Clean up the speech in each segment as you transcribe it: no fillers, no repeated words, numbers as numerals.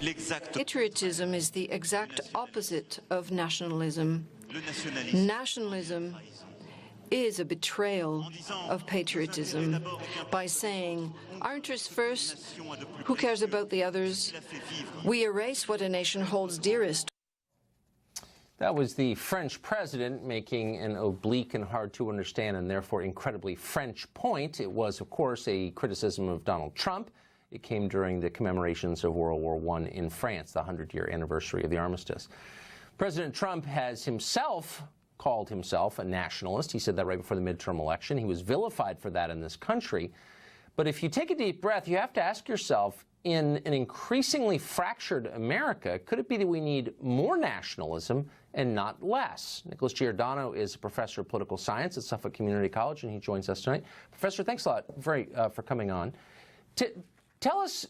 Patriotism is the exact opposite of nationalism. Nationalism is a betrayal of patriotism by saying, our interests first, who cares about the others? We erase what a nation holds dearest. That was the French president making an oblique and hard to understand and therefore incredibly French point. It was, of course, a criticism of Donald Trump. It came during the commemorations of World War I in France, the 100-year anniversary of the armistice. President Trump has himself called himself a nationalist. He said that right before the midterm election. He was vilified for that in this country. But if you take a deep breath, you have to ask yourself, in an increasingly fractured America, could it be that we need more nationalism and not less? Nicholas Giordano is a professor of political science at Suffolk Community College, and he joins us tonight. Professor, thanks a lot for coming on. Tell us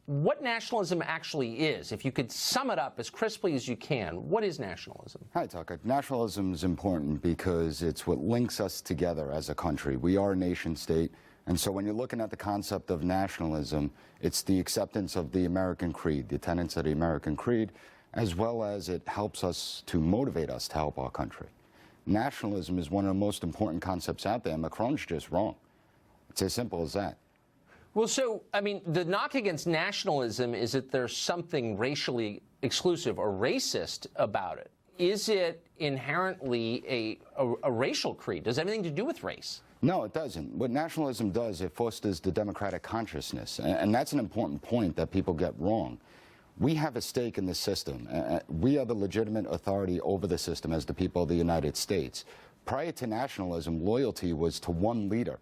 what nationalism actually is. If you could sum it up as crisply as you can, what is nationalism? Hi, Tucker. Nationalism is important because it's what links us together as a country. We are a nation state, and so when you're looking at the concept of nationalism, it's the acceptance of the American creed, the tenets of the American creed, as well as it helps us to motivate us to help our country. Nationalism is one of the most important concepts out there, and Macron's just wrong. It's as simple as that. Well, so, I mean, the knock against nationalism is that there's something racially exclusive or racist about it. Is it inherently a racial creed? Does it have anything to do with race? No, it doesn't. What nationalism does, it fosters the democratic consciousness, and that's an important point that people get wrong. We have a stake in the system. We are the legitimate authority over the system as the people of the United States. Prior to nationalism, loyalty was to one leader.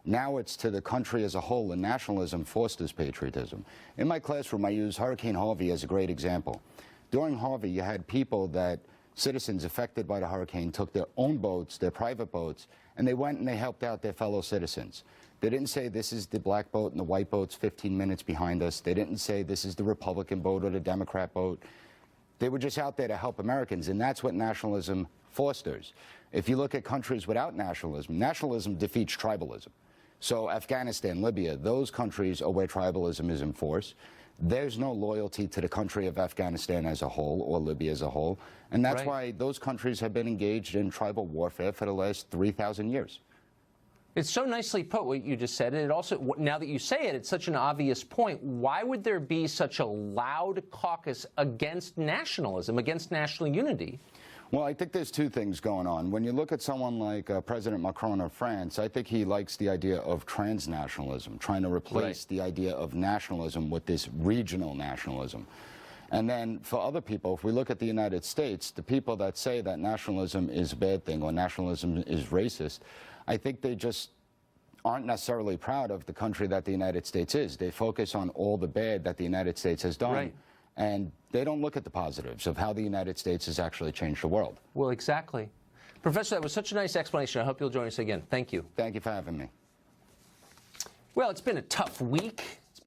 Now it's to the country as a whole, and nationalism fosters patriotism. In my classroom, I use Hurricane Harvey as a great example. During Harvey, you had people citizens affected by the hurricane took their own boats, their private boats, and they went and they helped out their fellow citizens. They didn't say this is the black boat and the white boat's 15 minutes behind us. They didn't say this is the Republican boat or the Democrat boat. They were just out there to help Americans, and that's what nationalism fosters. If you look at countries without nationalism, nationalism defeats tribalism. So Afghanistan, Libya, those countries are where tribalism is in force. There's no loyalty to the country of Afghanistan as a whole or Libya as a whole. And that's why those countries have been engaged in tribal warfare for the last 3,000 years. It's so nicely put, what you just said. And it also, now that you say it, it's such an obvious point. Why would there be such a loud caucus against nationalism, against national unity? Well, I think there's two things going on. When you look at someone like President Macron of France, I think he likes the idea of transnationalism, trying to replace the idea of nationalism with this regional nationalism. And then for other people, if we look at the United States, the people that say that nationalism is a bad thing or nationalism is racist, I think they just aren't necessarily proud of the country that the United States is. They focus on all the bad that the United States has done. And they don't look at the positives of how the United States has actually changed the world. Well, exactly. Professor, that was such a nice explanation. I hope you'll join us again. Thank you. Thank you for having me. Well, it's been a tough week.